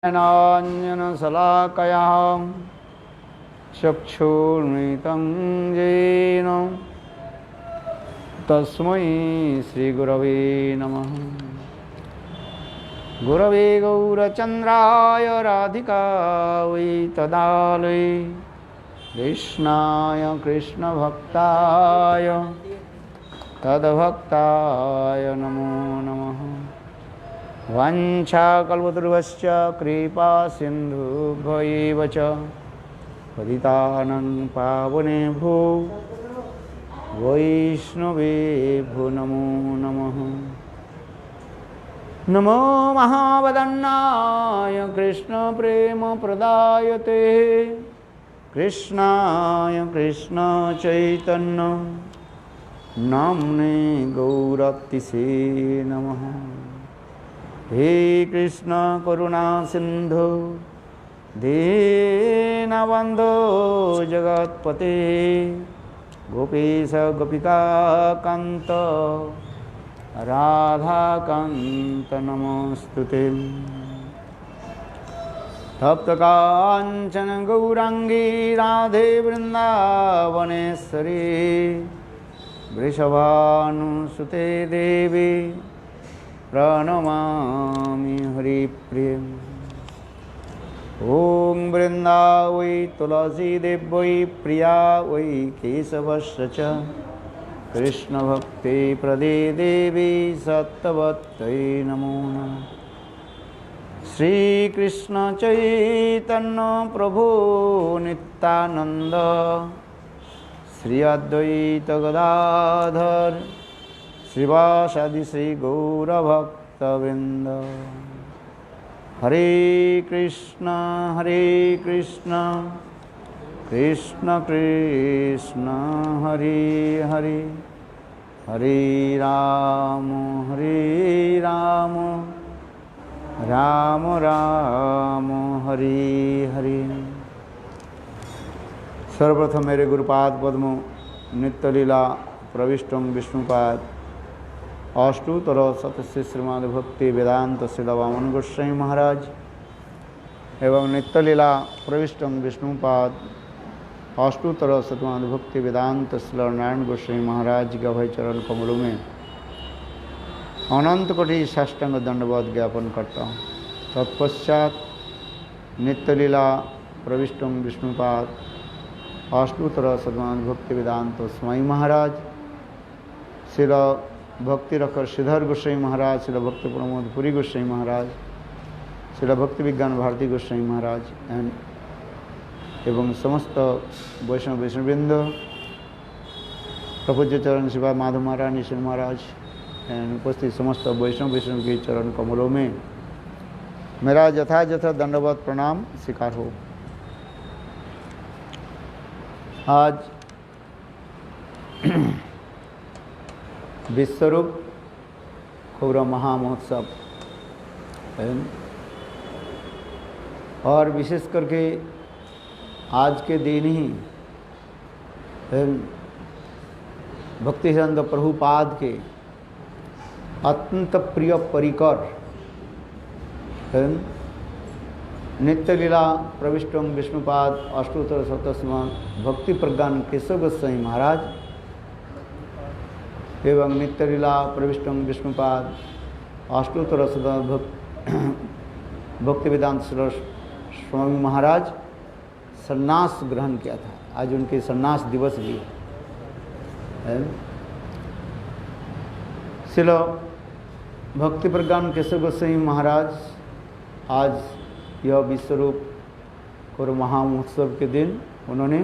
नाञ्जनशलाकया चक्षुर्मिलितं येन तस्मै श्रीगुरवे नमः। गुरवे गौरचन्द्राय राधिकायै तदालये कृष्णाय कृष्णभक्ताय तद्भक्ताय नमो नमः। वाञ्छाकल्पतरुश्च कृपा सिन्धुभ्यैव च पतितानं पावनेभ्यो वैष्णवेभ्यो नमो नमः। नमो महावदन्नाय कृष्णप्रेमप्रदायते कृष्णाय कृष्णचैतन्य नाम्ने गौरतिसे नमः। हे कृष्ण करुणा सिंधु दीनबंधो जगत्पते गोपीश गोपिका कांत राधाकांत नमोस्तुते। तप्तकांचन गौरांगी राधे वृंदावनेश्वरी वृषभानुसुते देवी प्रणमामि हरिप्रिय। ॐ वृन्दावै तुलसी देव्यै प्रिया वै केशवस्य च कृष्णभक्ति प्रदे देवी सत्तवत्यै नमो नमः। श्रीकृष्ण चैतन्य प्रभु नित्यानंद श्री अद्वैत गदाधर श्रीवासादि श्री गौरभक्तवृंद। हरे कृष्ण कृष्ण कृष्ण हरे हरे हरे राम राम राम हरे हरे। सर्वप्रथम मेरे गुरुपाद पद्म नित्यलीला प्रविष्टम विष्णुपाद अष्टोत्तर शतस्य श्रीमद् भक्ति वेदांत श्रील वामन गोस्वामी महाराज एवं नित्यलीला प्रविष्टम विष्णुपाद अष्टोत्तर शतमद् भक्ति वेदांत श्रील नारायण गोस्वामी महाराज के अभय चरण कमलों में अनंत कोटि साष्टांग दंडवत ज्ञापन करता हूँ। तत्पश्चात नित्यलीला प्रविष्टम विष्णुपाद अष्टोत्तर शतमद् भक्ति वेदांत स्वामी महाराज श्रील भक्ति रखर श्रीधर गोस्वामी महाराज श्रील भक्ति प्रमोद पुरी गोस्वामी महाराज श्रील भक्ति विज्ञान भारती गोस्वामी महाराज एवं समस्त वैष्णववृंद प्रपूज्य चरण शिवा माधव महाराज निश्चल महाराज एवं उपस्थित समस्त वैष्णव के चरण कमलों में मेरा यथायथ दंडवत प्रणाम स्वीकार हो। आज विश्वरूप गौरव महामहोत्सव और विशेष करके आज के दिन ही भक्तिसिद्धांत प्रभुपाद के अत्यंत प्रिय परिकर नित्यलीला प्रविष्टम विष्णुपाद अष्टोत्तर शतस्म भक्ति प्रज्ञान केशव गोस्वामी महाराज एवं नित्यलीला प्रविष्टम विष्णुपाद अष्टोत्तर भक्ति वेदांत स्वामी महाराज सन्यास ग्रहण किया था। आज उनके सन्यास दिवस भी है। श्रील भक्ति प्रज्ञान केशव गोस्वामी महाराज आज यह विश्वरूप गौरव महामहोत्सव के दिन उन्होंने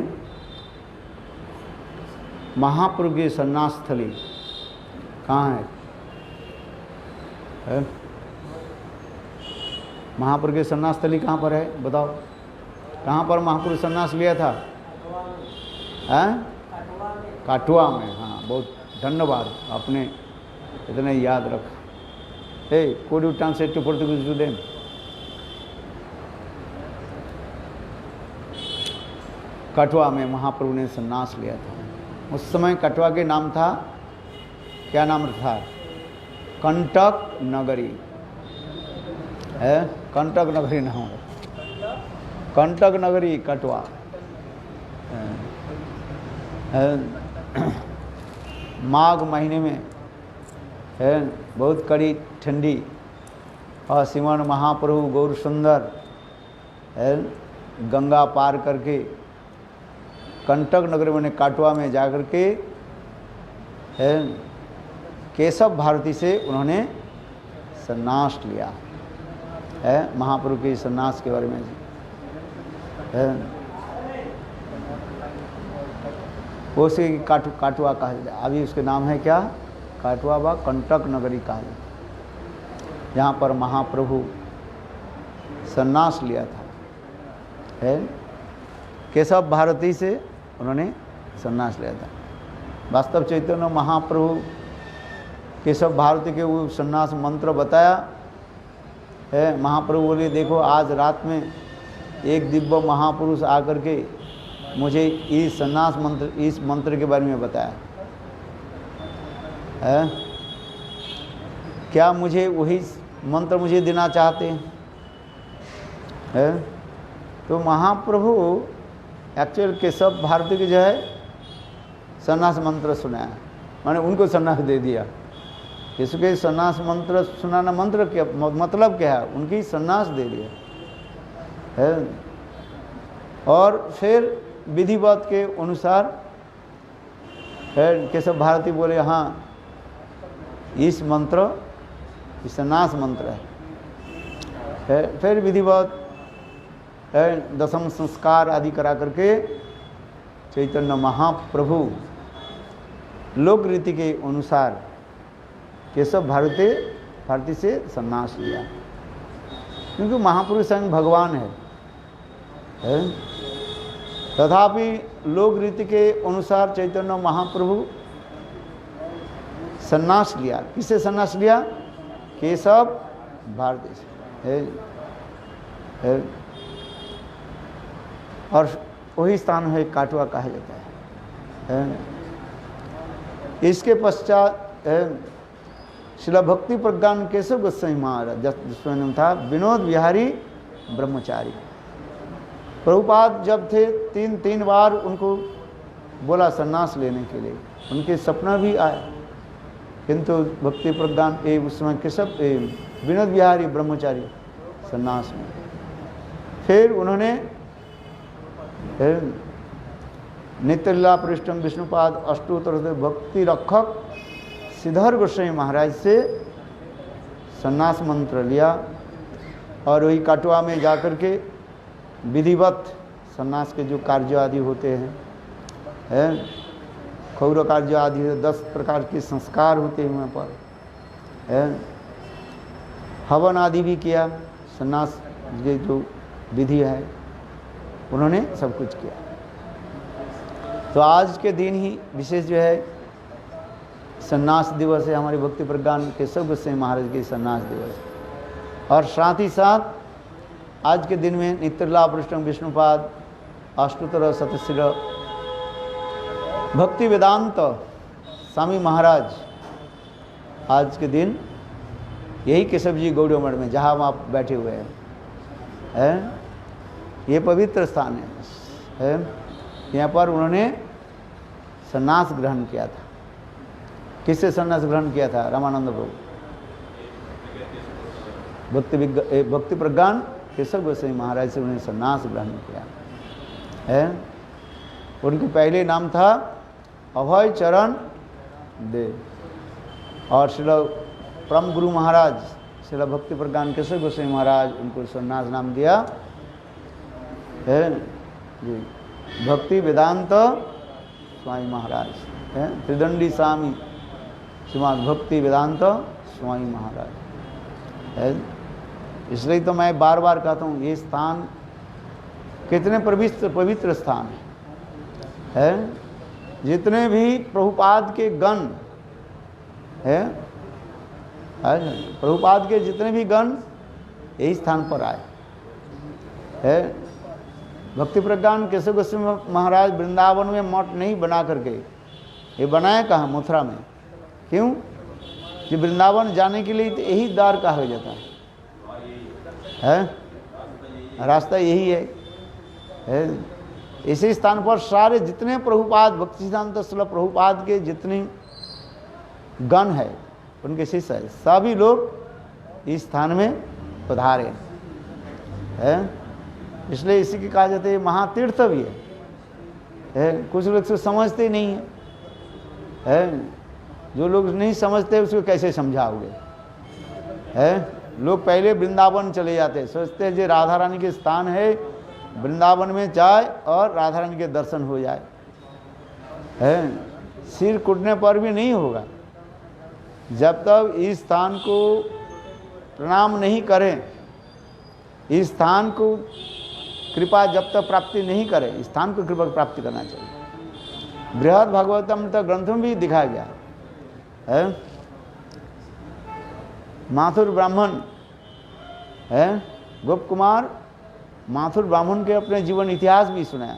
महाप्रभु की सन्यास स्थली कहाँ है? महापुरुष की सन्यास स्थली कहाँ पर है बताओ? कहाँ पर महापुरुष सन्यास लिया था? काठुआ में। हाँ, बहुत धन्यवाद, आपने इतने याद रखा। हे could you translate to Portuguese to them? Kathua में महाप्रभु ने सन्यास लिया था। उस समय कठुआ के नाम था, क्या नाम था? कंटक नगरी है, कंटक नगरी नाम है, कंटक नगरी कटवा। माघ महीने में है बहुत कड़ी ठंडी, और श्रीमान महाप्रभु गौर सुंदर है गंगा पार करके कंटक नगर में काटवा में जाकर के है केशव भारती से उन्होंने संन्यास लिया है। महाप्रभु के संन्यास के बारे में है वो से काटवा कहा जाता है। अभी उसके नाम है क्या, काटवा व कंटक नगरी कहा जाता है। यहाँ पर महाप्रभु संन्यास लिया था है, केशव भारती से उन्होंने संन्यास लिया था। वास्तव चैतन्य महाप्रभु केशव भारती के वो संन्यास मंत्र बताया है। महाप्रभु बोले देखो आज रात में एक दिव्य महापुरुष आकर के मुझे इस संन्यास मंत्र, इस मंत्र के बारे में बताया है। क्या मुझे वही मंत्र मुझे देना चाहते हैं? तो महाप्रभु एक्चुअल केशव भारती के जो है संन्यास मंत्र सुनाया, मैंने उनको संन्यास दे दिया। इसके संन्यास मंत्र सुनाना मंत्र क्या मतलब क्या है, उनकी संन्यास दे दिया है। और फिर विधिवत के अनुसार है केशव भारती बोले हाँ इस मंत्र इस संन्यास मंत्र है। फिर विधिवत है दशम संस्कार आदि करा करके चैतन्य महाप्रभु लोक रीति के अनुसार केशव भारती से संन्यास लिया, क्योंकि महापुरुष स्वयं भगवान है। तथापि लोक रीति के अनुसार चैतन्य महाप्रभु संन्यास लिया। किससे संन्यास लिया? केशव भारती से है। और वही स्थान है काटवा कहा जाता है। इसके पश्चात शिला भक्ति प्रज्ञान केशव गोस्वामी महाराज, जिसका नाम था विनोद विहारी ब्रह्मचारी। प्रभुपाद जब थे तीन बार उनको बोला संन्यास लेने के लिए, उनके सपना भी आया, किंतु भक्ति प्रज्ञान उस समय केशव विनोद विहारी ब्रह्मचारी संन्यास में। फिर उन्होंने नित्यलीला पृष्ठम विष्णुपाद अष्टोत्तर भक्ति रक्षक श्रीधर गोस्वामी महाराज से संन्यास मंत्र लिया, और वही काटवा में जाकर के विधिवत संन्यास के जो कार्य आदि होते हैं खौर कार्य आदि 10 प्रकार के संस्कार होते हैं वहाँ पर हवन आदि भी किया। संन्यास के जो विधि है उन्होंने सब कुछ किया। तो आज के दिन ही विशेष जो है संन्यास दिवस है, हमारे भक्ति प्रज्ञान केशव गोस्वामी महाराज के संन्यास दिवस। और साथ ही साथ आज के दिन में नित्यलीला पृष्ठम विष्णुपाद अष्टोत्तर शतशिर भक्ति वेदांत स्वामी महाराज आज के दिन यही केशव जी गौड़ मठ में जहाँ आप बैठे हुए हैं ये पवित्र स्थान है। यहाँ पर उन्होंने संन्यास ग्रहण किया था। किससे संन्यास ग्रहण किया था? रामानंद प्रभु भक्ति प्रज्ञान केशव गोस्वामी महाराज से उन्होंने संन्यास ग्रहण किया है। उनके पहले नाम था अभय चरण देव, और श्रील परम गुरु महाराज श्रील भक्ति प्रज्ञान केशव गोस्वामी महाराज उनको संन्यास नाम दिया है जी भक्ति वेदांत स्वामी महाराज है। त्रिदंडी स्वामी श्रीमान भक्ति वेदांत स्वामी महाराज है। इसलिए तो मैं बार बार कहता हूँ ये स्थान कितने पवित्र स्थान है। जितने भी प्रभुपाद के गण है, प्रभुपाद के जितने भी गण यही स्थान पर आए है। भक्ति प्रज्ञान केशव गोस्वामी महाराज वृंदावन में मठ नहीं बना करके ये बनाया कहाँ? मथुरा में। क्यों? कि वृंदावन जाने के लिए तो यही द्वार कहा जाता है, रास्ता यही है। इसी स्थान पर सारे जितने प्रभुपाद, भक्तिसिद्धांत श्रील प्रभुपाद के जितने गण है, उनके शिष्य है, सभी लोग इस स्थान में पधारे हैं। इसलिए इसी की कहा जाता है महातीर्थ भी है। कुछ लोग तो समझते नहीं है, जो लोग नहीं समझते उसको कैसे समझाओगे? है, लोग पहले वृंदावन चले जाते हैं, सोचते हैं जो राधा रानी के स्थान है, वृंदावन में जाए और राधा रानी के दर्शन हो जाए। है, सिर कूटने पर भी नहीं होगा। जब तक इस स्थान को प्रणाम नहीं करें, इस स्थान को कृपा जब तक प्राप्ति नहीं करें, इस स्थान को कृपा प्राप्ति करना चाहिए। बृहद भागवतम तो ग्रंथ में भी दिखाया गया है। माथुर ब्राह्मण है, गोप कुमार माथुर ब्राह्मण के अपने जीवन इतिहास भी सुनाया।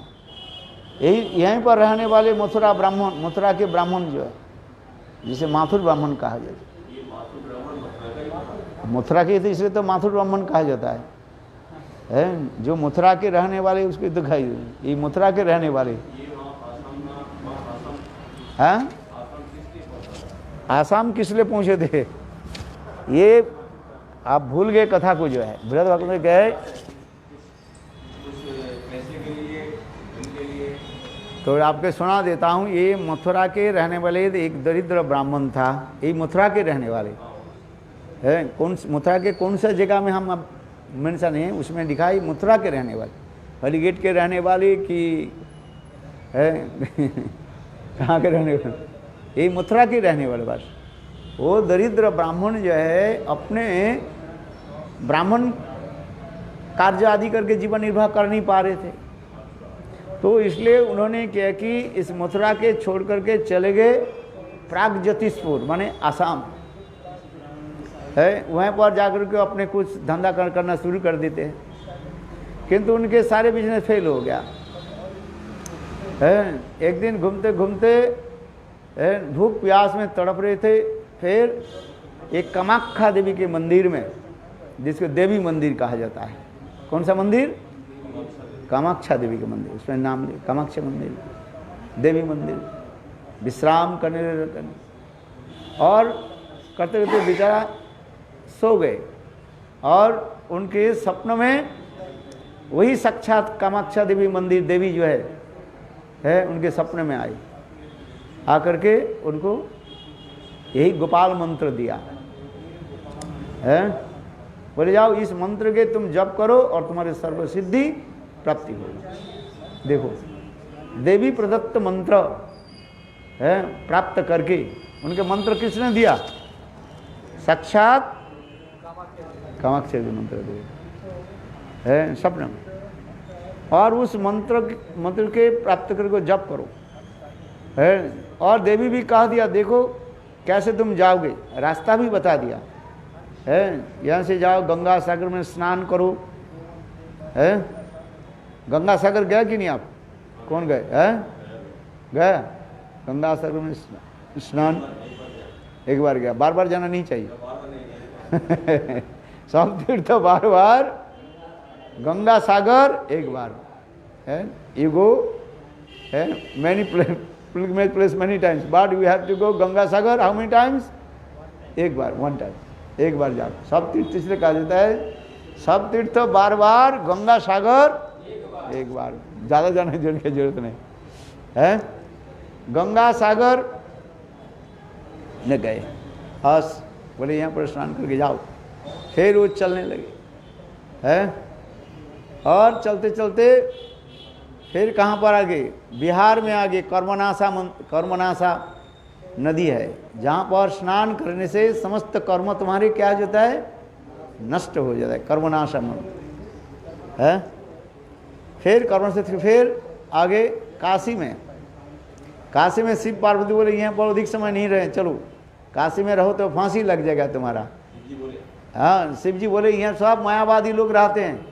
यहीं पर रहने वाले मथुरा ब्राह्मण, मथुरा के ब्राह्मण जो है, जिसे माथुर ब्राह्मण कहा जाता है, मथुरा के थे इसलिए तो माथुर ब्राह्मण कहा जाता है। जो मथुरा के रहने वाले उसके दिखाई, ये मथुरा के रहने वाले हैं। आसाम किस लिए पहुंचे थे ये आप भूल गए कथा को, जो है बृहद भागवत में गए तो आपके सुना देता हूँ। ये मथुरा के रहने वाले एक दरिद्र ब्राह्मण था, ये मथुरा के रहने वाले है। कौन मथुरा के कौन सा जगह में हम अब मेंशन नहीं है, उसमें लिखा है मथुरा के रहने वाले, हलीगेट के रहने वाले कि है कहाँ के रहने वाले, ये मथुरा के रहने वाले। बस वो दरिद्र ब्राह्मण जो है अपने ब्राह्मण कार्य आदि करके जीवन निर्वाह कर नहीं पा रहे थे, तो इसलिए उन्होंने क्या कि इस मथुरा के छोड़ करके चले गए प्रागज्योतिषपुर माने आसाम है। वहाँ पर जाकर के अपने कुछ धंधा करना शुरू कर देते हैं, किंतु उनके सारे बिजनेस फेल हो गया है। एक दिन घूमते घूमते भूख प्यास में तड़प रहे थे, फिर एक कामाख्या देवी के मंदिर में, जिसको देवी मंदिर कहा जाता है। कौन सा मंदिर? कामाख्या देवी के मंदिर, उसमें नाम ले कामाख्या मंदिर, देवी मंदिर। विश्राम करने और करते करते बेचारा सो गए, और उनके सपनों में वही साक्षात कामाख्या देवी मंदिर देवी जो है उनके सपने में आई। आकर के उनको यही गोपाल मंत्र दिया है, बोले जाओ इस मंत्र के तुम जप करो और तुम्हारे सर्व सिद्धि प्राप्ति होगी। देखो देवी प्रदत्त मंत्र है, प्राप्त करके उनके मंत्र किसने दिया? साक्षात कामाख्या देवी मंत्र दिए है सपने में। और उस मंत्र के प्राप्त करके जप करो है। और देवी भी कह दिया देखो कैसे तुम जाओगे, रास्ता भी बता दिया है। यहाँ से जाओ, गंगा सागर में स्नान करो है। गंगा सागर गया कि नहीं आप? कौन गए है? गया गंगा सागर में स्नान? एक बार गया, बार बार जाना नहीं चाहिए। सब तीर्थ बार बार, गंगा सागर एक बार है। यू गो है many place many times, but you have to go Ganga Sagar how many times? एक बार, वन टाइम, एक बार जाओ। सब तीर्थ इसलिए कहा जाता है सब तीर्थ बार बार, गंगा सागर एक बार, ज़्यादा जाने की जरूरत नहीं है। गंगा सागर न गए, बस बोले यहाँ पर स्नान करके जाओ। फिर वो चलने लगे है, और चलते चलते फिर कहाँ पर आ गए? बिहार में आ गए। कर्मनाशा नदी है, जहाँ पर स्नान करने से समस्त कर्म तुम्हारे क्या हो जाता है? नष्ट हो जाता है। कर्मनाशा है। फिर कर्म से फिर आगे काशी में। काशी में शिव पार्वती बोले यहाँ पर अधिक समय नहीं रहे, चलो काशी में रहो तो फांसी लग जाएगा तुम्हारा। हाँ, शिव जी बोले यहाँ सब मायावादी लोग रहते हैं,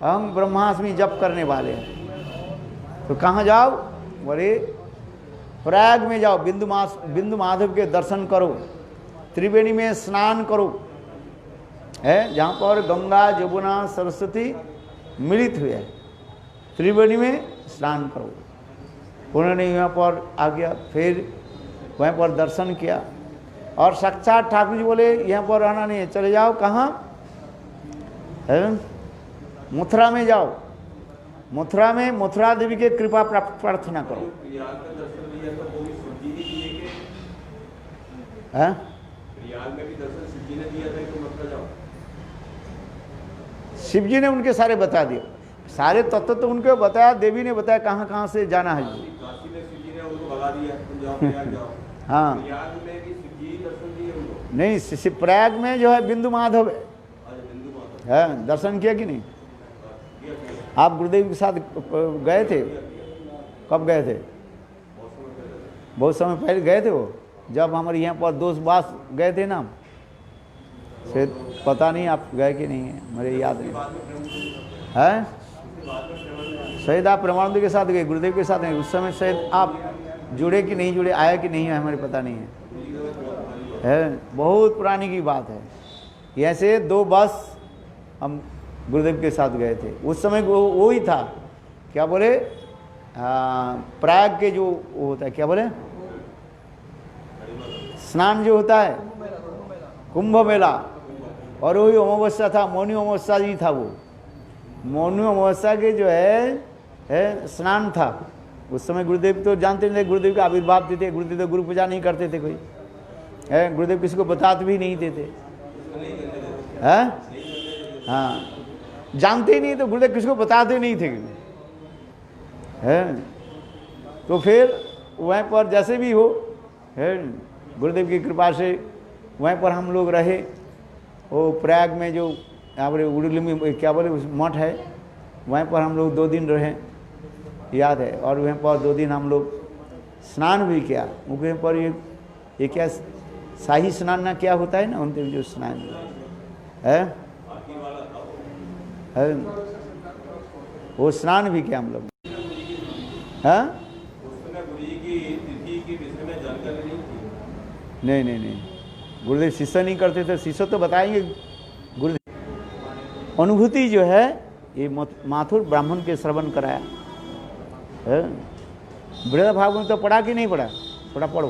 हम ब्रह्मास्मि जप करने वाले हैं। तो कहाँ जाओ? बोले प्रयाग में जाओ, बिंदु माधव के दर्शन करो, त्रिवेणी में स्नान करो है, जहाँ पर गंगा यमुना सरस्वती मिलित हुए हैं। त्रिवेणी में स्नान करो। उन्होंने यहाँ पर आ गया, फिर वहाँ पर दर्शन किया और साक्षात ठाकुर जी बोले यहाँ पर रहना नहीं है, चले जाओ कहाँ है, मथुरा में जाओ। मथुरा में मथुरा देवी के कृपा प्रार्थना करो। है शिव जी ने उनके सारे बता दिए, सारे तत्व तो उनको बताया, देवी ने बताया कहाँ कहाँ से जाना है। हाँ नहीं, प्रयाग में जो है बिंदु माधव है, दर्शन किया कि नहीं? आप गुरुदेव के साथ गए थे? कब गए थे? बहुत समय पहले गए थे वो, जब हमारे यहाँ पर दोस्त बास गए थे ना, शायद पता नहीं आप गए कि नहीं है, मुझे याद नहीं है। शायद आप परमानंद के साथ गए, गुरुदेव के साथ नहीं, उस समय शायद आप जुड़े कि नहीं जुड़े, आया कि नहीं है, हमें पता नहीं है। बहुत पुरानी की बात है। ऐसे 2 बस हम गुरुदेव के साथ गए थे। उस समय वो ही था, क्या बोले, प्रयाग के जो वो होता है, क्या बोले, स्नान जो होता है, कुंभ मेला, और वही अमावस्या था, मौनी अमावस्या जी था वो। मौनी अमावस्या के जो है स्नान था। उस समय गुरुदेव तो जानते नहीं थे, गुरुदेव का आविर्भाव थे, गुरुदेव तो गुरु पूजा नहीं करते थे कोई, है, गुरुदेव किसी को बताते भी नहीं देते, है, हाँ, जानते ही नहीं तो गुरुदेव किसी को बताते नहीं थे, है। तो फिर वहीं पर जैसे भी हो, है, गुरुदेव की कृपा से वहीं पर हम लोग रहे। वो प्रयाग में जो यहाँ पर उड़ीली में क्या बोले मठ है, वहीं पर हम लोग 2 दिन रहे, याद है। और वहीं पर 2 दिन हम लोग स्नान भी किया। वहीं पर ये क्या शाही स्नान ना क्या होता है ना, उनके जो स्नान है, वो स्नान भी किया हम लोग, है। नहीं नहीं नहीं, गुरुदेव शिष्य नहीं करते थे, शिष्य तो बताएंगे। गुरुदेव अनुभूति जो है ये माथुर ब्राह्मण के श्रवण कराया है। बृहद भागवत तो पढ़ा कि नहीं पढ़ा? थोड़ा पढ़ो,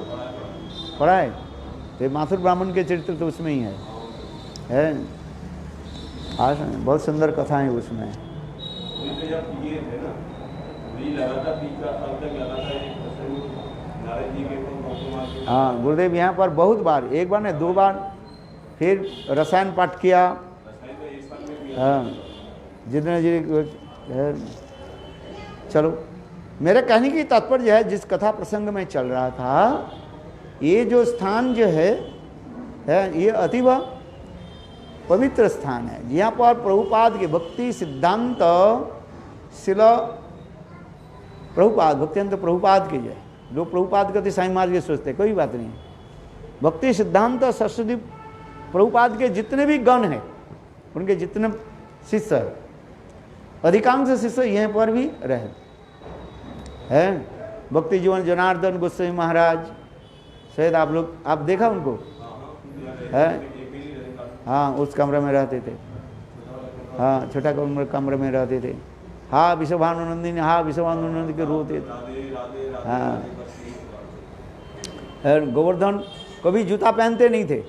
पढ़ा है। तो माथुर ब्राह्मण के चरित्र तो उसमें ही है। आज बहुत सुंदर कथा है उसमें। हाँ, गुरुदेव यहाँ पर बहुत बार, 1 बार नहीं 2 बार, फिर रसायन पाठ किया। हाँ, जितने जी चलो, मेरे कहने की तात्पर्य है, जिस कथा प्रसंग में चल रहा था, ये जो स्थान जो है ये अतीव पवित्र स्थान है। यहाँ पर प्रभुपाद के भक्ति सिद्धांत शिला प्रभुपाद, भक्तिंत प्रभुपाद के जो है, जो प्रभुपाद कहते साईं महाराज के सोचते, कोई बात नहीं। भक्ति सिद्धांत सरस्वती प्रभुपाद के जितने भी गण हैं, उनके जितने शिष्य हैं, अधिकांश शिष्य यहाँ पर भी रहे हैं। भक्ति जीवन जनार्दन गोस्वामी महाराज, शायद आप देखा उनको, है, हाँ, उस कमरे में रहते थे। हाँ, छोटा कमरे में रहते थे। हाँ, विश्वभानुनंदिनी, हाँ, विश्वभानुनंद के रोते थे। हाँ, गोवर्धन कभी जूता पहनते नहीं थे,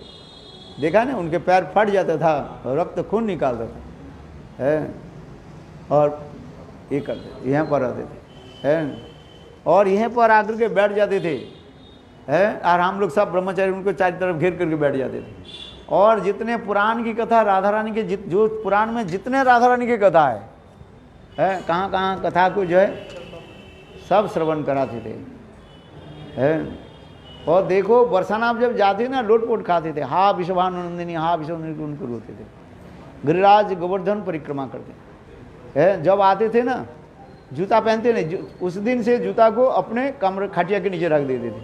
देखा ना, उनके पैर फट जाता था, रक्त खून निकालता था, है, और ये करते, यहाँ पर रहते थे, है, और यहाँ पर आकर के बैठ जाते थे, है, और हम लोग सब ब्रह्मचारी उनको चारों तरफ घेर करके बैठ जाते थे। और जितने पुराण की कथा, राधा रानी के जो पुराण में जितने राधा रानी की कथा है, कहाँ कहाँ कथा को जो है सब श्रवण कराते थे, है। और देखो बरसाना आप जब जाते ना, लोटपोट खाते थे, हाँ विश्वभानुनंदिनी, हाँ विश्वभानुनंदिनी, उनको रोते थे। गिरिराज गोवर्धन परिक्रमा करते है, जब आते थे ना, जूता पहनते नहीं, उस दिन से जूता को अपने कमरे खटिया के नीचे रख देते थे,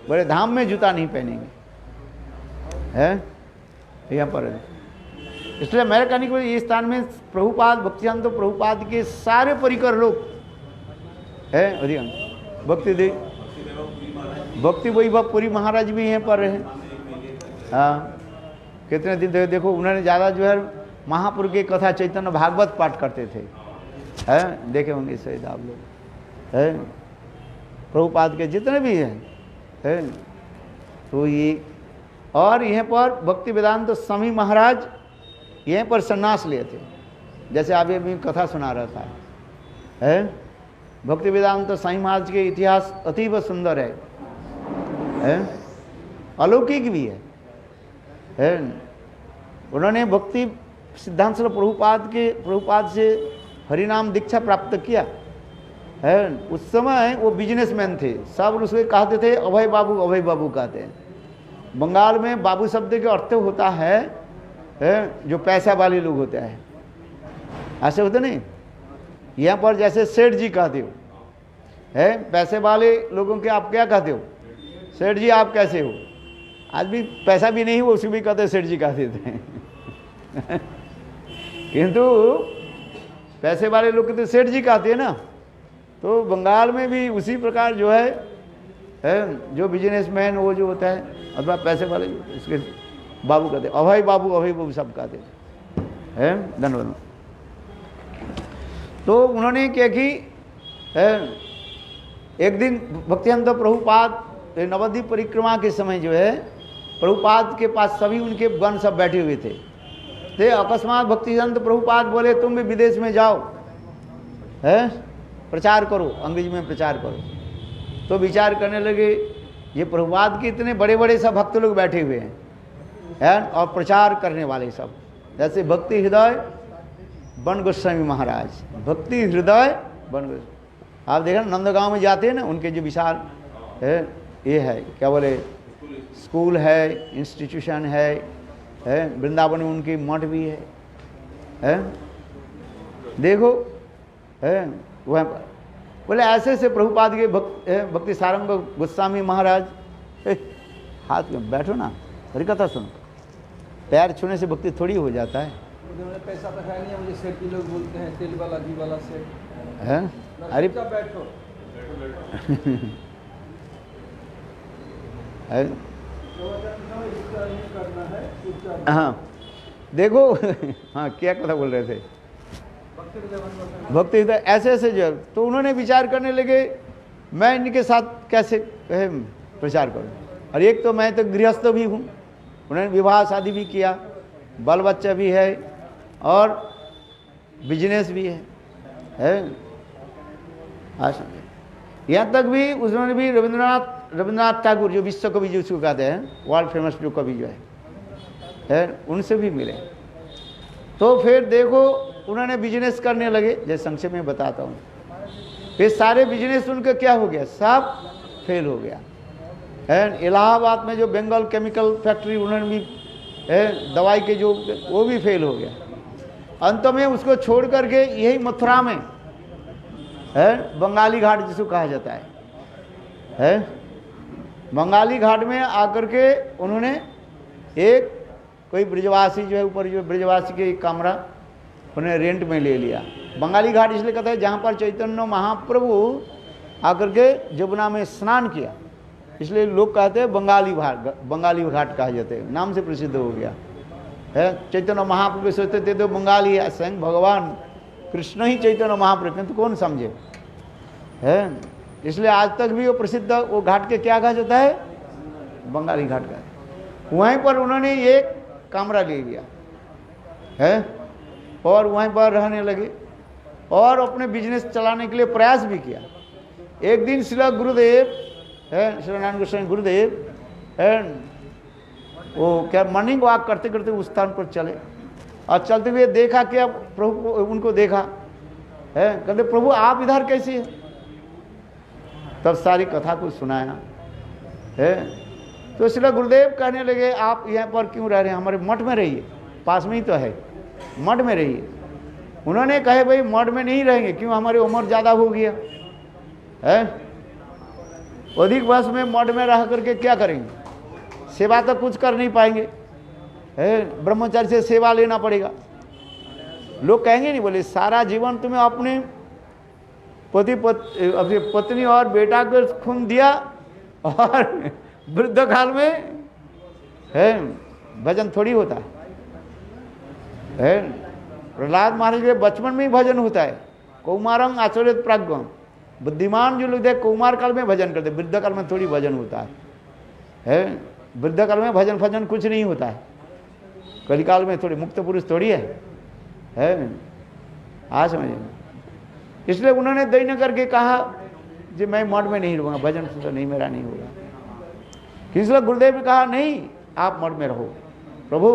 बड़े धाम में जूता नहीं पहनेंगे, है, यहाँ पर है। इसलिए मेरे कहने को इस स्थान में प्रभुपाद, भक्तिवेदांत प्रभुपाद के सारे परिकर लोग है, अधिकांश भक्ति वैभव पुरी महाराज भी यहाँ पर रहे। हाँ, कितने दिन तक देखो उन्होंने ज़्यादा जो है महापुरुष की कथा चैतन्य भागवत पाठ करते थे, हैं देखे होंगे शायद आप लोग, हैं प्रभुपाद के जितने भी हैं। तो ये और यहाँ पर भक्ति वेदांत स्वामी महाराज यहीं पर संन्यास लिए थे, जैसे आप अभी कथा सुना रहा था, है भक्ति वेदांत स्वामी महाराज के इतिहास अतीब सुंदर है, अलौकिक भी है। उन्होंने भक्ति सिद्धांत प्रभुपाद से हरिनाम दीक्षा प्राप्त किया है। उस समय वो बिजनेसमैन थे, सब उसको कहते थे अभय बाबू कहते हैं। बंगाल में बाबू शब्द के अर्थ होता है जो पैसा वाले लोग होते हैं, ऐसे होते नहीं। यहाँ पर जैसे सेठ जी कहते हो, है पैसे वाले लोगों के आप क्या कहते हो, सेठ जी आप कैसे हो। आज भी पैसा भी नहीं हो उसको भी कहते सेठ जी कहते थे किंतु पैसे वाले लोग कहते सेठ जी कहते हैं ना। तो बंगाल में भी उसी प्रकार जो है जो बिजनेसमैन वो जो होता है अथवा पैसे वाले इसके बाबू कहते हैं, अभय बाबू सब कहते हैं। धन्यवाद। तो उन्होंने क्या कि एक दिन भक्तिवेदांत प्रभुपाद नवद्वीप परिक्रमा के समय जो है प्रभुपाद के पास सभी उनके गण सब बैठे हुए थे। अकस्मात भक्तिवेदांत प्रभुपाद बोले तुम भी विदेश में जाओ, है प्रचार करो, अंग्रेजी में प्रचार करो। तो विचार करने लगे ये प्रभुपाद के इतने बड़े बड़े सब भक्त लोग बैठे हुए हैं और प्रचार करने वाले सब, जैसे भक्ति हृदय बन गोस्वामी महाराज, भक्ति हृदय बन गोस्वामी। आप देखा नंदगांव में जाते हैं ना, उनके जो विशाल है ये है क्या बोले स्कूल है, इंस्टीट्यूशन है वृंदावन में उनकी मठ भी है देखो है वहाँ पर। बोले ऐसे से प्रभुपाद के भक्ति सारंग गोस्वामी महाराज हाथ में बैठो ना, हरी कथा सुनो, पैर छूने से भक्ति थोड़ी हो जाता है। पैसा तो है नहीं, मुझे सेठ लोग बोलते हैं तेल वाला घी वाला सेठ है। अरे बैठो हाँ देखो हाँ क्या कथा बोल रहे थे, भक्ति ऐसे ऐसे जो। तो उन्होंने विचार करने लगे मैं इनके साथ कैसे प्रचार करूं, और एक तो मैं तो गृहस्थ भी हूँ, उन्होंने विवाह शादी भी किया, बाल बच्चा भी है और बिजनेस भी है। यहाँ तक भी उन्होंने भी रविंद्रनाथ ठाकुर जो विश्व कवि जिसको कहते हैं वर्ल्ड फेमस जो कवि जो है उनसे भी मिले। तो फिर देखो उन्होंने बिजनेस करने लगे, जैसे संक्षेप में बताता हूँ। फिर सारे बिजनेस उनका क्या हो गया, सब फेल हो गया। इलाहाबाद में जो बंगाल केमिकल फैक्ट्री उन्होंने भी दवाई के जो वो भी फेल हो गया। अंत में उसको छोड़ करके यही मथुरा में बंगाली घाट जिसको कहा जाता है बंगाली घाट में आकर के उन्होंने एक कोई ब्रजवासी जो है ऊपर जो ब्रजवासी के एक कमरा उन्हें रेंट में ले लिया। बंगाली घाट इसलिए कहता है जहाँ पर चैतन्य महाप्रभु आकर के जमुना में स्नान किया, इसलिए लोग कहते हैं बंगाली घाट कहा जाते हैं, नाम से प्रसिद्ध हो गया है। चैतन्य महाप्रभु सोचते थे तो बंगाली है, स्वयं भगवान कृष्ण ही चैतन्य महाप्रभु, तो कौन समझे है। इसलिए आज तक भी वो प्रसिद्ध वो घाट के क्या कहा जाता है, बंगाली घाट का। वहीं पर उन्होंने एक कमरा ले लिया है और वहीं पर रहने लगे और अपने बिजनेस चलाने के लिए प्रयास भी किया। एक दिन श्री गुरुदेव है, श्री नारायण गोस्वामी गुरुदेव है, वो क्या मॉर्निंग वॉक करते करते उस स्थान पर चले और चलते हुए देखा कि अब प्रभु उनको देखा है, कहते प्रभु आप इधर कैसे हैं। तब सारी कथा को सुनाया है। तो श्री गुरुदेव कहने लगे आप यहाँ पर क्यों रह रहे हैं, हमारे मठ में रहिए, पास में ही तो है, मठ में रहिए। उन्होंने कहे भाई मठ में नहीं रहेंगे, क्यों हमारी उम्र ज़्यादा हो गया है, अधिक वर्ष में मठ में रह करके क्या करेंगे, सेवा तो कुछ कर नहीं पाएंगे है, ब्रह्मचारी से सेवा लेना पड़ेगा। लोग कहेंगे नहीं, बोले सारा जीवन तुम्हें अपने अपनी पत्नी और बेटा को खून दिया और वृद्ध काल में है भजन थोड़ी होता है। प्रहलाद महाराज के बचपन में ही भजन होता है। कौमारंग आचरित प्राज्ञ, बुद्धिमान जो लोग थे कौमार काल में भजन करते, वृद्ध काल में थोड़ी भजन होता है। वृद्ध काल में भजन फजन कुछ नहीं होता है। कलिकाल में थोड़ी मुक्त पुरुष थोड़ी है। आज समझे, इसलिए उन्होंने दैन्य करके कहा जी मैं मठ में नहीं रहूँगा, भजन तो नहीं मेरा नहीं होगा। इसलिए गुरुदेव ने कहा नहीं आप मठ में रहो। प्रभु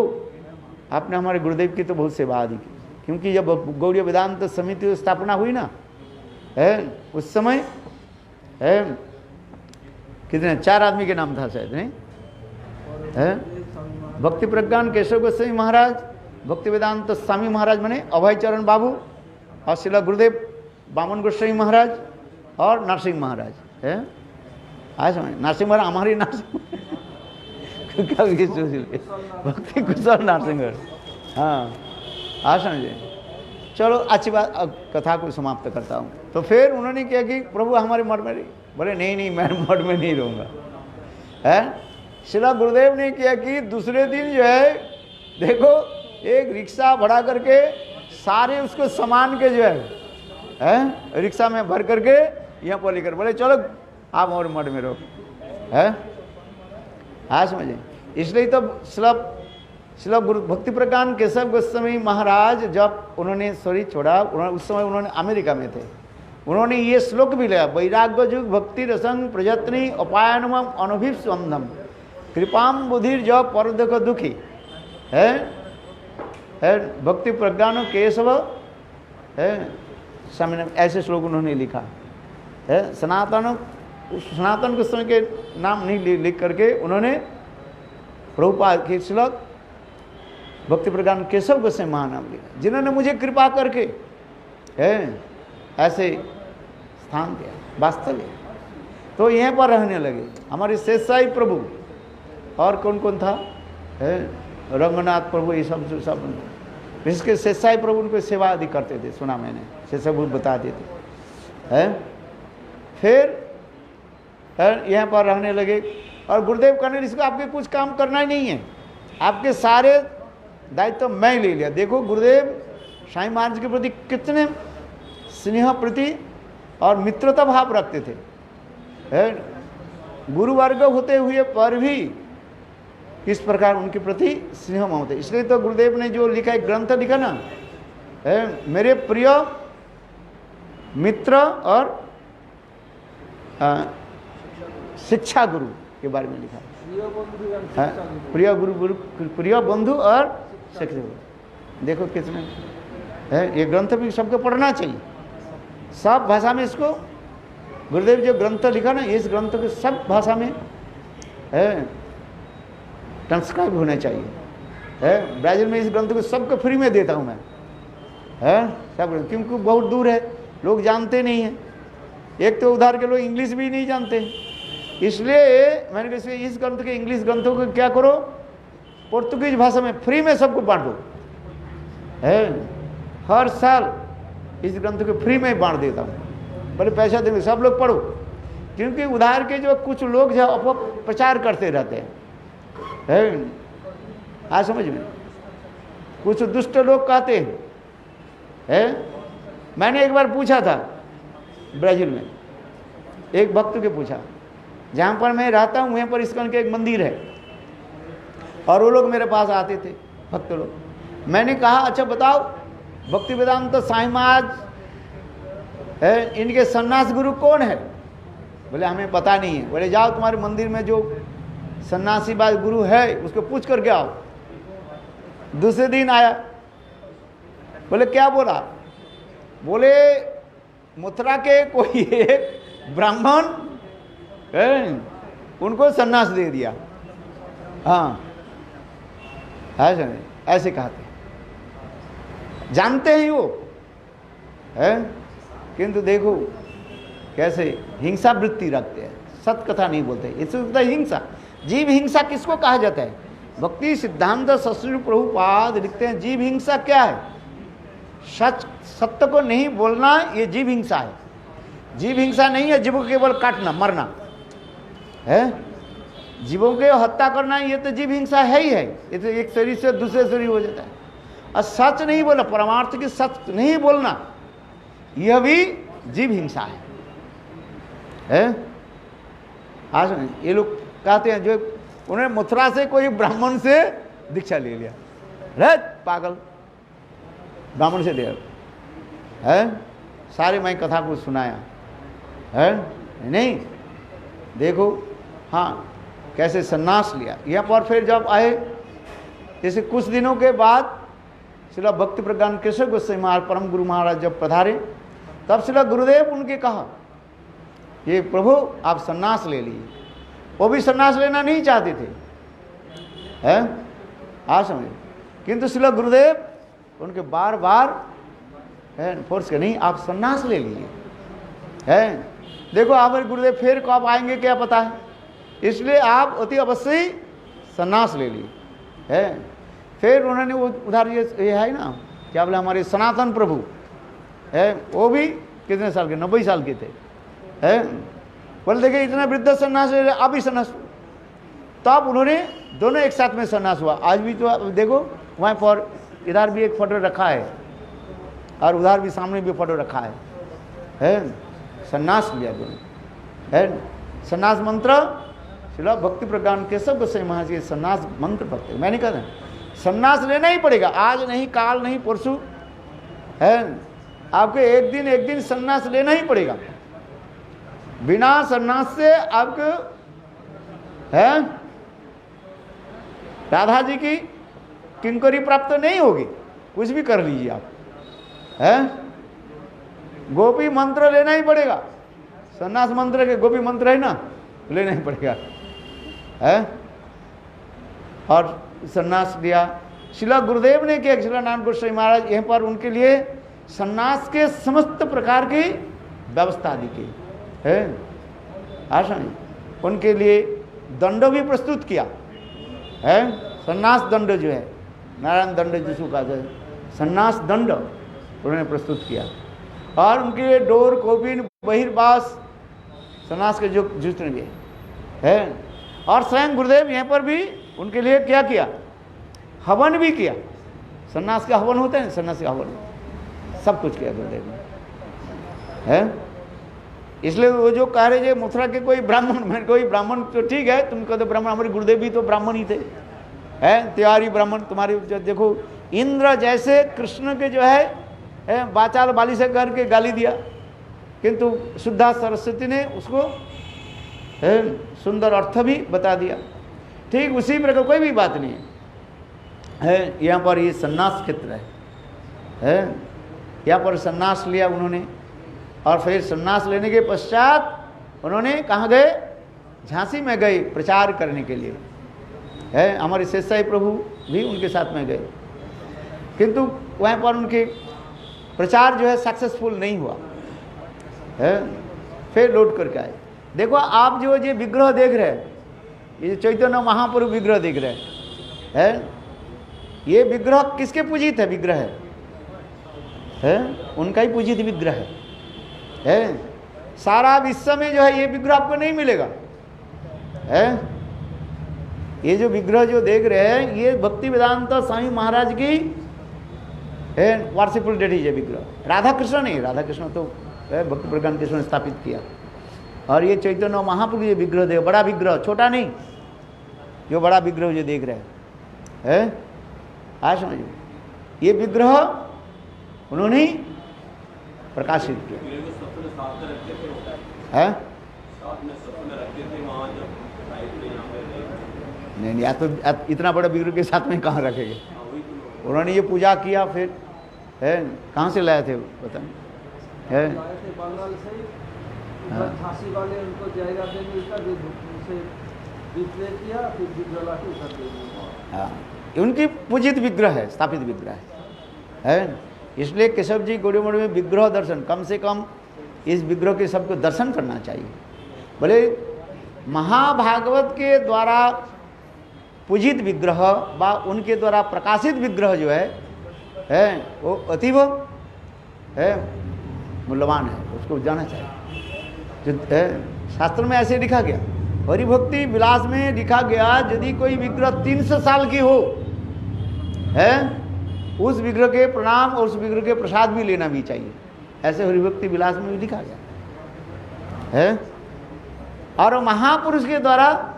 आपने हमारे गुरुदेव की तो बहुत सेवा आदि की, क्योंकि जब गौड़ीय वेदांत समिति की स्थापना हुई ना उस समय कितने 4 आदमी के नाम था शायद, नहीं भक्ति प्रज्ञान केशव गोस्वामी महाराज, भक्ति वेदांत स्वामी महाराज बने अभय चरण बाबू, और शिला गुरुदेव बामन गोस्वामी महाराज और नरसिंह महाराज है। आज समझ नरसिंह महाराज हमारी नरसिंह भक्ति कुशल नरसिंह। हाँ आज समझे। चलो अच्छी बात, अब कथा को समाप्त करता हूँ। तो फिर उन्होंने किया कि प्रभु हमारे मठ में, बोले नहीं नहीं मैं मठ में नहीं रहूँगा है। शिला गुरुदेव ने किया कि दूसरे दिन जो है देखो एक रिक्शा भरा करके सारे उसको सामान के जो है रिक्शा में भर करके यहाँ पर लेकर बोले चलो आप और मठ में रहो है। हाँ समझे। इसलिए तो शिला गुरु भक्ति प्रज्ञान केशव गोस्वामी महाराज जब उन्होंने शरीर छोड़ा, उस समय उन्होंने अमेरिका में थे, उन्होंने ये श्लोक भी लिया, वैराग्य जुग भक्ति रसंग प्रजत्नी उपायनम अनुभीस्वंदम कृपाम बुधिर जब परदक दुखी है भक्ति प्रज्ञान केशव है स्वामी, ऐसे श्लोक उन्होंने लिखा है। सनातन गोस्वामी के नाम नहीं लिख करके उन्होंने प्रभुपाद के श्लोक भक्ति प्रज्ञान केशव गोस्वामी महानाम लिखा, जिन्होंने मुझे कृपा करके ऐसे स्थान दिया वास्तव। तो यहाँ पर रहने लगे हमारे शेषशाही प्रभु, और कौन कौन था रंगनाथ प्रभु, ये सब इसके शेषशाही प्रभु उनको सेवा आदि करते थे, सुना मैंने, शेषशाही प्रभु बता देते हैं। फिर यहाँ पर रहने लगे और गुरुदेव कहने इसको आपके कुछ काम करना ही नहीं है, आपके सारे दायित्व तो मैं ले लिया। देखो गुरुदेव साईं महाराज के प्रति कितने स्नेह प्रीति और मित्रता भाव रखते थे। गुरुवर्ग होते हुए पर भी किस प्रकार उनके प्रति स्नेह ममता। इसलिए तो गुरुदेव ने जो लिखा एक ग्रंथ लिखा ना मेरे प्रिय मित्र और शिक्षा गुरु के बारे में लिखा है। प्रिय बंधु और शिक्षा गुरु। देखो कितने ये ग्रंथ भी सबको पढ़ना चाहिए, सब भाषा में। इसको गुरुदेव जो ग्रंथ लिखा ना, इस ग्रंथ को सब भाषा में ट्रांसक्राइब होना चाहिए। ब्राज़ील में इस ग्रंथ को सबको फ्री में देता हूँ मैं सब, क्योंकि बहुत दूर है, लोग जानते नहीं हैं। एक तो उधर के लोग इंग्लिश भी नहीं जानते, इसलिए मैंने कहा इस ग्रंथ के इंग्लिश ग्रंथों को क्या करो, पोर्तुगीज भाषा में फ्री में सबको बांट दो। हर साल इस ग्रंथ को फ्री में बांट देता हूँ, बोले पैसा देंगे सब लोग पढ़ो। क्योंकि उधर के जो कुछ लोग जो अपप्रचार करते रहते हैं आज समझ में, कुछ दुष्ट लोग कहते हैं। मैंने एक बार पूछा था ब्राज़ील में, एक भक्त के पूछा, जहाँ पर मैं रहता हूँ वहाँ पर इस्कॉन के एक मंदिर है, और वो लोग मेरे पास आते थे भक्त लोग। मैंने कहा अच्छा बताओ भक्ति वेदांत साईं महाराज इनके सन्यास गुरु कौन है? बोले हमें पता नहीं है। बोले जाओ तुम्हारे मंदिर में जो सन्यासी बाज गुरु है उसको पूछ करके आओ। दूसरे दिन आया, बोले क्या बोला? बोले मथुरा के कोई एक ब्राह्मण उनको सन्यास दे दिया। हाँ ऐसे कहते जानते हैं वो किंतु देखो कैसे हिंसा वृत्ति रखते हैं, सत्य कथा नहीं बोलते। इससे हिंसा, जीव हिंसा किसको कहा जाता है? भक्ति सिद्धांत ससुर प्रभुपाद लिखते हैं जीव हिंसा क्या है? सच सत्य को नहीं बोलना, ये जीव हिंसा है। जीव हिंसा नहीं है जीव को केवल काटना मरना है। जीवों के हत्या करना ये तो जीव हिंसा है ही है। ये तो एक शरीर से दूसरे शरीर हो जाता है। और सच नहीं बोलना, परमार्थ की सच नहीं बोलना, यह भी जीव हिंसा है? आज ये लोग कहते हैं, जो उन्होंने मथुरा से कोई ब्राह्मण से दीक्षा ले लिया, रे पागल, ब्राह्मण से लिया है, सारे मैं कथा को सुनाया है नहीं। देखो हाँ कैसे सन्यास लिया। यहाँ पर फिर जब आए, जैसे कुछ दिनों के बाद श्रील भक्ति प्रज्ञान केशव गोस्वामी महाराज परम गुरु महाराज जब पधारे, तब श्रील गुरुदेव उनके कहा ये प्रभु आप सन्यास ले लीजिए। वो भी सन्यास लेना नहीं चाहते थे, है आज समझे, किंतु श्रील गुरुदेव उनके बार बार फोर्स कर, नहीं आप सन्यास ले लीजिए, है। देखो आप गुरुदेव फिर कब आएंगे क्या पता है, इसलिए आप अति अवश्य सन्यास ले ली, है। फिर उन्होंने वो उधर ये है ना, क्या बोले, हमारे सनातन प्रभु है, वो भी कितने साल के, 90 साल के थे, है। बोले देखिए इतना वृद्ध सन्यास ले, आप भी सन्यास। तब उन्होंने दोनों एक साथ में सन्यास हुआ। आज भी तो देखो वहाँ पर इधर भी एक फोटो रखा है और उधर भी सामने भी फोटो रखा है, सन्यास लिया दोनों, है। सन्यास मंत्र श्रील भक्ति प्रज्ञान केशव गोस्वामी महाराज के सन्यास मंत्र पढ़ते। मैंने कहा सन्यास लेना ही पड़ेगा, आज नहीं काल नहीं परसों, है। आपको एक दिन सन्यास लेना ही पड़ेगा। बिना सन्यास से आपको, है, राधा जी की किंकरी प्राप्त नहीं होगी। कुछ भी कर लीजिए आप, है। गोपी मंत्र लेना ही पड़ेगा, सन्यास मंत्र के गोपी मंत्र है ना, लेना ही पड़ेगा, है। और सन्यास लिया। श्रील गुरुदेव ने क्या, श्रील नारायण गोस्वामी महाराज यहाँ पर उनके लिए सन्यास के समस्त प्रकार की व्यवस्था दी गई, है। आसान उनके लिए दंड भी प्रस्तुत किया, है। सन्यास दंड जो है, नारायण दंड जिसको कहते हैं, सन्यास दंड उन्होंने प्रस्तुत किया। और उनके लिए डोर कोपिन बहिर्वास सन्यास के जो जूतने गए, है। और स्वयं गुरुदेव यहाँ पर भी उनके लिए क्या किया, हवन भी किया। सन्यास का हवन होता है, सन्यास का हवन सब कुछ किया गुरुदेव ने, है। इसलिए वो जो कह रहे मथुरा के कोई ब्राह्मण तो ठीक है, तुम कहते ब्राह्मण, हमारे गुरुदेव भी तो ब्राह्मण ही थे, है। त्यारी ब्राह्मण तुम्हारे, देखो इंद्र जैसे कृष्ण के जो है बाचाल बाली से करके गाली दिया, किंतु शुद्धा सरस्वती ने उसको सुंदर अर्थ भी बता दिया। ठीक उसी प्रकार कोई भी बात नहीं है। यहाँ पर ये सन्यास क्षेत्र है। यहाँ पर सन्यास लिया उन्होंने, और फिर सन्यास लेने के पश्चात उन्होंने कहाँ गए, झांसी में गए प्रचार करने के लिए, है। हमारे शेषाई प्रभु भी उनके साथ में गए, किंतु वहाँ पर उनके प्रचार जो है सक्सेसफुल नहीं हुआ, है। फिर लौट करके आए। देखो आप जो ये विग्रह देख रहे हैं, ये चैतन्य महाप्रभु विग्रह देख रहे हैं, ये विग्रह किसके पूजित है, विग्रह है उनका ही पूजित विग्रह है। सारा विश्व में जो है ये विग्रह आपको नहीं मिलेगा, है। ये जो विग्रह जो देख रहे हैं, ये भक्ति वेदांत स्वामी महाराज की वर्शिपफुल डेटी है विग्रह। राधा कृष्ण नहीं, राधा कृष्ण तो भक्ति प्रज्ञान कृष्ण ने स्थापित किया। और ये चैतन्य महाप्रभु ये विग्रह देव, बड़ा विग्रह, छोटा नहीं, जो बड़ा विग्रह जो देख रहे हैं, आज समझिए ये विग्रह उन्होंने प्रकाशित किया, है। नहीं, या तो इतना बड़ा विग्रह के साथ में कहाँ रखेंगे। उन्होंने ये पूजा किया, फिर है कहाँ से लाए थे पता नहीं, है। बंगाल से, झांसी वाले उनको जायगा देने का विक्रय किया, फिर विग्रह लाके उधर दे दिया। हाँ, उनकी पूजित विग्रह है, स्थापित विग्रह है। इसलिए केशव जी गौड़ीमठ में विग्रह दर्शन, कम से कम इस विग्रह के सबको दर्शन करना चाहिए। बोले महाभागवत के द्वारा पूजित विग्रह व उनके द्वारा प्रकाशित विग्रह जो है वो अतीव है मूल्यवान है, उसको जाना चाहिए। जो है शास्त्र में ऐसे लिखा गया, हरिभक्ति विलास में लिखा गया यदि कोई विग्रह 300 साल की हो है, उस विग्रह के प्रणाम और उस विग्रह के प्रसाद भी लेना भी चाहिए, ऐसे हरिभक्ति विलास में भी लिखा गया है। और महापुरुष के द्वारा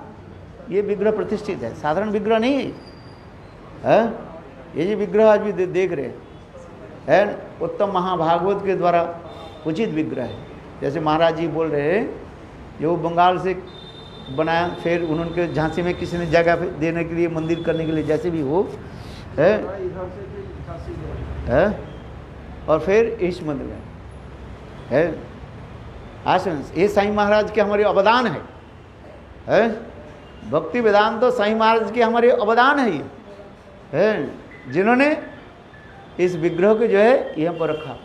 ये विग्रह प्रतिष्ठित है, साधारण विग्रह नहीं है। ये जो विग्रह आज भी देख रहे हैं, उत्तम महाभागवत के द्वारा उचित विग्रह है। जैसे महाराज जी बोल रहे हैं, जो बंगाल से बनाया, फिर उन्होंने झांसी में किसी ने जगह पे देने के लिए, मंदिर करने के लिए, जैसे भी हो है, और फिर इस मंदिर में है आश्रम। ये साईं महाराज के हमारे अवदान है। भक्ति वेदांत तो साईं महाराज के हमारे अवदान है, ये है जिन्होंने इस विग्रह को जो है यहाँ पर रखा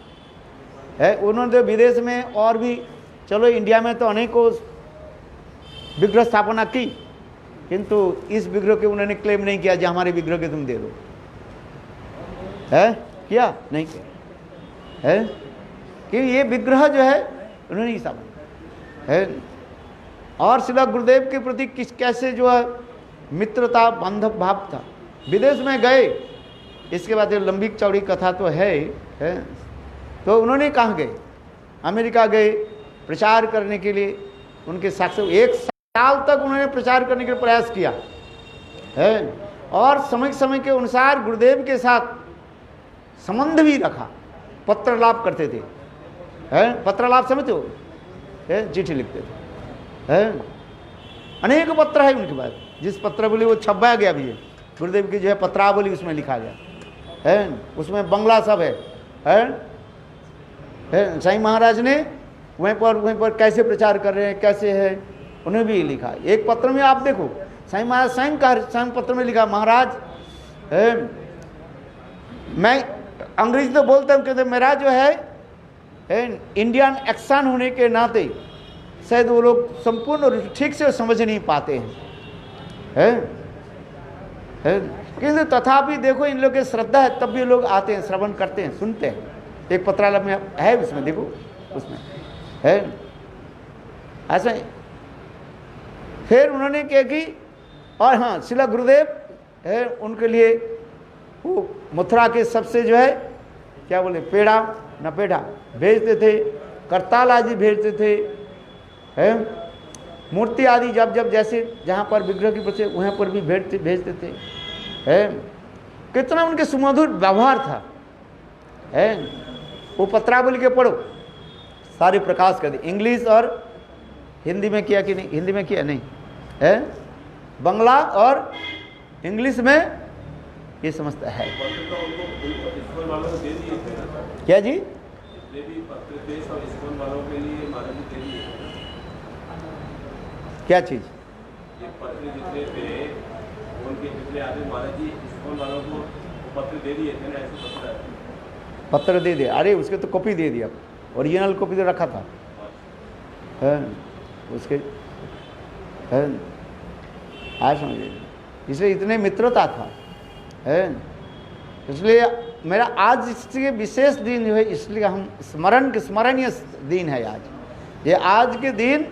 है। उन्होंने तो विदेश में और भी, चलो इंडिया में तो अनेकों विग्रह स्थापना की, किंतु इस विग्रह के उन्होंने क्लेम नहीं किया जो हमारे विग्रह के तुम दे दो, है किया नहीं किया है, कि ये विग्रह जो है उन्होंने ही स्थापना है। और श्रील गुरुदेव के प्रति किस कैसे जो है मित्रता बांधव भाव था। विदेश में गए, इसके बाद लंबी चौड़ी कथा तो है, तो उन्होंने कहाँ गए, अमेरिका गए प्रचार करने के लिए। उनके साक्ष्य 1 साल तक उन्होंने प्रचार करने के लिए प्रयास किया है, और समय समय के अनुसार गुरुदेव के साथ संबंध भी रखा, पत्रलाप करते थे, है पत्रलाप समझते हो, चिट्ठी लिखते थे, है अनेक पत्र है उनके पास। जिस पत्र बोली वो छपवाया गया भी है, गुरुदेव की जो है पत्रावली उसमें लिखा गया है, उसमें बंगला सब है। साईं महाराज ने वहीं पर कैसे प्रचार कर रहे हैं, कैसे है, उन्हें भी लिखा। एक पत्र में आप देखो, साईं महाराज स्वयं पत्र में लिखा, महाराज मैं अंग्रेजी तो बोलता हूँ, कहते मेरा जो है इंडियन एक्शन होने के नाते शायद वो लोग संपूर्ण ठीक से समझ नहीं पाते हैं, किंतु तथापि देखो इन लोग की श्रद्धा है, तब भी लोग आते हैं, श्रवण करते हैं, सुनते हैं। एक पत्रालय में है, उसमें देखो, उसमें है ऐसा। फिर उन्होंने क्या की, और हाँ श्रील गुरुदेव है उनके लिए वो मथुरा के सबसे जो है क्या बोले पेड़ा न पेड़ा भेजते थे, करताल आदि भेजते थे, है मूर्ति आदि जब जब जैसे जहाँ पर विग्रह की प्रति वहाँ पर भी भेजते थे, है कितना उनके सुमधुर व्यवहार था, है वो पत्रावली के पढ़ो, सारे प्रकाश कर दी। इंग्लिश और हिंदी में किया कि नहीं, हिंदी में किया नहीं है, बंगला और इंग्लिश में ये समझता है। क्या जी, क्या चीज, ये पत्र जितने थे उनके जितने आदमी महाराज जी इस्कॉन वालों को पत्र दे दिए थे ना, ऐसे पत्र दे दिया। अरे उसके तो कॉपी दे दिया, ओरिजिनल कॉपी तो रखा था, है उसके, है आज समझिए, इसलिए इतने मित्रता था, है इसलिए मेरा आज इसके विशेष दिन जो है, इसलिए हम स्मरणीय दिन है आज। ये आज के दिन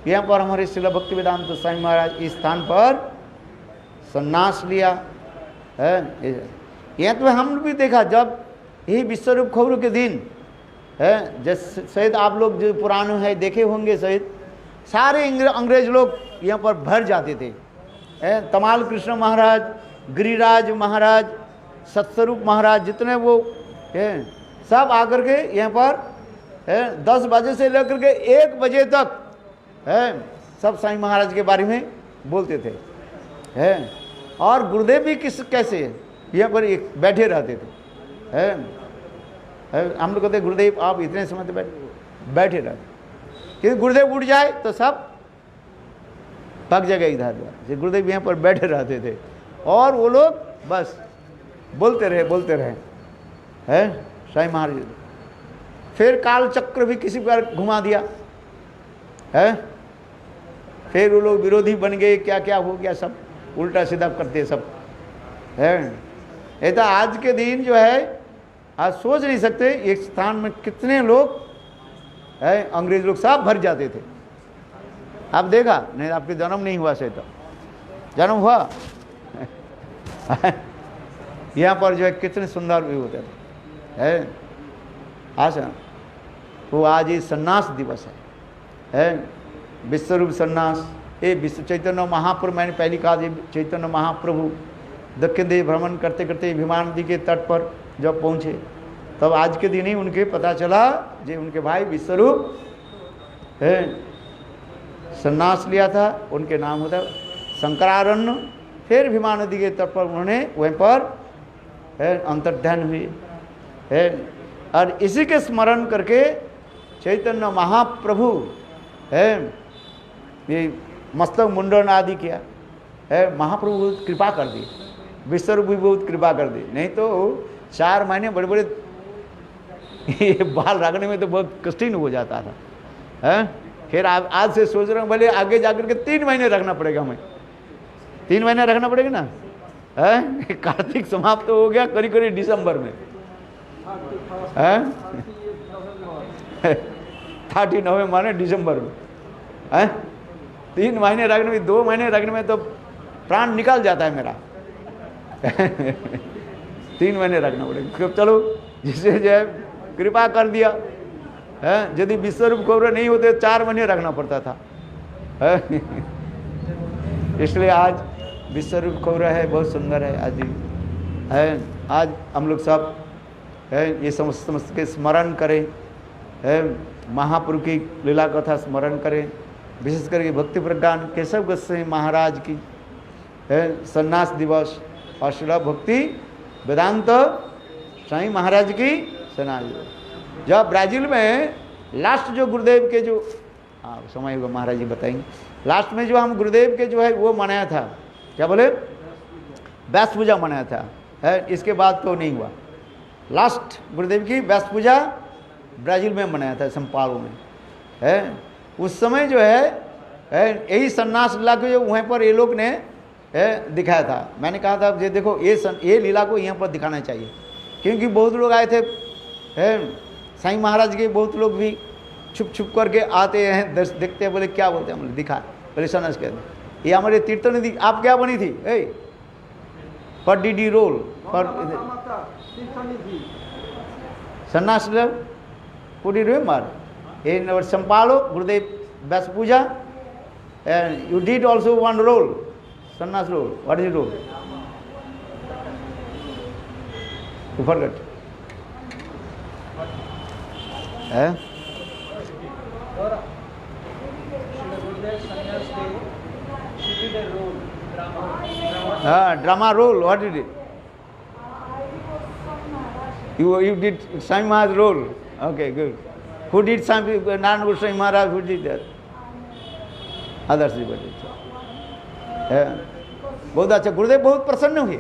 यहाँ पर हमारे श्रील भक्ति वेदांत स्वामी महाराज इस स्थान पर संन्यास लिया है। यहाँ तो हम भी देखा, जब यही विश्वरूप खबरों के दिन है, जैसे शायद आप लोग जो पुराने हैं देखे होंगे, शायद सारे अंग्रेज लोग यहाँ पर भर जाते थे, तमाल कृष्ण महाराज, गिरिराज महाराज, सत्स्वरूप महाराज, जितने वो हैं सब आकर के यहाँ पर 10 बजे से लेकर के 1 बजे तक है सब साईं महाराज के बारे में बोलते थे, है और गुरुदेव भी कैसे यहाँ पर बैठे रहते थे, है हम लोग कहते गुरुदेव आप इतने समय तक बैठे रहते, क्योंकि गुरुदेव उठ जाए तो सब पक जगह इधर उधर। गुरुदेव यहाँ पर बैठे रहते थे और वो लोग बस बोलते रहे, है साईं महाराज। फिर काल चक्र भी किसी बार घुमा दिया, है फिर वो लोग विरोधी बन गए, क्या क्या हो गया, सब उल्टा सीधा करते सब, है। ये तो आज के दिन जो है, आज सोच नहीं सकते एक स्थान में कितने लोग है, अंग्रेज लोग सब भर जाते थे, आप देखा नहीं, आपके जन्म नहीं हुआ से तो जन्म हुआ यहाँ पर जो है कितने सुंदर व्यू होते है। आज वो आज ही सन्यास दिवस है विश्वरूप सन्यास। ये विश्व चैतन्य महाप्रभु, मैंने पहली कहा चैतन्य महाप्रभु दक्षिण देश भ्रमण करते करते भीमा नदी के तट पर जब पहुँचे तब आज के दिन ही उनके पता चला जो उनके भाई विश्वरूप है सन्यास लिया था, उनके नाम होता शंकरारण्य। फिर भीमा नदी के तट पर उन्होंने वहीं पर अंतर्ध्यान हुए है। और इसी के स्मरण करके चैतन्य महाप्रभु है ये मस्तक मुंडन आदि किया है। महाप्रभु बहुत कृपा कर दी, विश्वरूप भी बहुत कृपा कर दी, नहीं तो 4 महीने बड़े बड़े ये बाल रखने में तो बहुत कठिन हो जाता था है। फिर आज से सोच रहा हूँ भले आगे जाकर के 3 महीने रखना पड़ेगा, हमें 3 महीने रखना पड़ेगा ना है। कार्तिक समाप्त हो गया करीब करीब दिसंबर में है 30 नवंबर माने दिसंबर में है। 3 महीने रखने में, 2 महीने रखने में तो प्राण निकल जाता है मेरा 3 महीने रखना पड़ेगा। चलो जिसे जो है कृपा कर दिया है। यदि विश्वरूप गौरव नहीं होते 4 महीने रखना पड़ता था है। इसलिए आज विश्वरूप गौरव है, बहुत सुंदर है आज है। आज हम लोग सब है ये समस्त के स्मरण करें है, महाप्रभु की लीला कथा स्मरण करें, विशेष करके भक्ति प्रज्ञान केशव गोस्वामी महाराज की है सन्यास दिवस और श्रील भक्ति वेदांत स्वामी महाराज की सन्यास दिवस। जब ब्राज़ील में लास्ट जो गुरुदेव के जो समय होगा महाराज जी बताएंगे, लास्ट में जो हम गुरुदेव के जो है वो मनाया था, क्या बोले व्यास पूजा मनाया था है। इसके बाद तो नहीं हुआ। लास्ट गुरुदेव की व्यास पूजा ब्राज़ील में मनाया था, संपालो में है। उस समय जो है यही सन्यास लीला को जो वहाँ पर ये लोग ने दिखाया था। मैंने कहा था ये देखो ये लीला को यहाँ पर दिखाना चाहिए, क्योंकि बहुत लोग आए थे साईं महाराज के, बहुत लोग भी छुप छुप करके आते हैं, देखते हैं, बोले क्या बोलते हैं, बोले दिखा, बोले सन्यास कहते ये हमारे तीर्थ निधि। आप क्या बनी थी पर डी रोल पर सन्यास Put you remember in our Sampalo, Gurudev Vyas Puja, and you did also one role, sannyas role. What is the role? You forgot. She did a role, drama. Drama role. What did it? You did Swami Maharaj role. Okay, good. Who did Swami Narayana Goswami Maharaj? Who did that? Others did it. बहुत अच्छा, गुरुदेव बहुत प्रसन्न हुए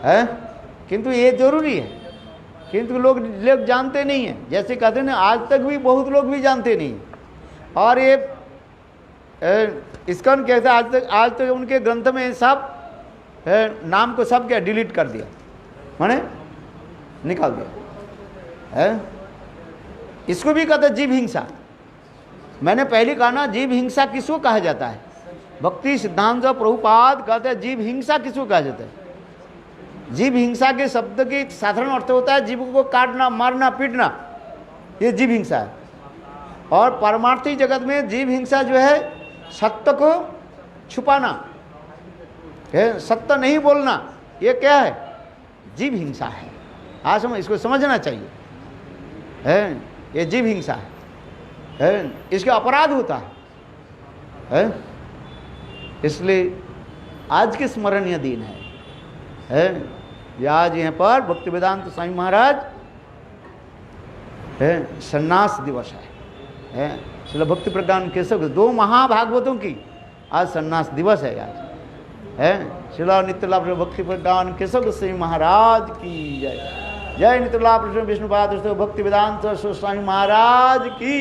हैं, किंतु ये जरूरी है, किंतु लोग जानते नहीं हैं। जैसे कहते हैं ना, आज तक भी बहुत लोग भी जानते नहीं हैं। और ये इस्कॉन कहते हैं आज तक उनके ग्रंथ में सब नाम को सब क्या डिलीट कर दिया, माने निकाल दिया है। इसको भी कहते जीव हिंसा। मैंने पहले कहा ना, जीव हिंसा किसको कहा जाता है? भक्ति सिद्धांत प्रभुपाद कहते हैं जीव हिंसा किसको कहा जाता है? जीव हिंसा के शब्द की साधारण अर्थ होता है जीव को काटना, मारना, पीटना, ये जीव हिंसा है। और परमार्थी जगत में जीव हिंसा जो है सत्य को छुपाना है, सत्य नहीं बोलना, ये क्या है? जीव हिंसा है। आज हम इसको समझना चाहिए है, ये जीव हिंसा है, इसके अपराध होता है। इसलिए आज के स्मरणीय दिन है। ये आज यहाँ पर भक्ति वेदांत स्वामी महाराज सन्यास दिवस है। श्रील भक्ति प्रज्ञान केशव 2 महाभागवतों की आज सन्यास दिवस है आज है। श्रील नित्यलाभ भक्ति प्रज्ञान केशव गोस्वामी महाराज की जय। जय नित्यलाभ विष्णुपाद भक्ति वेदांत स्वामी महाराज की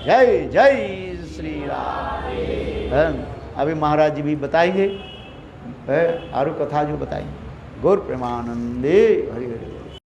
जय। जय श्री राम। अभी महाराज जी भी बताएंगे और कथा जो बताएंगे। गौर प्रेमानंदे हरि।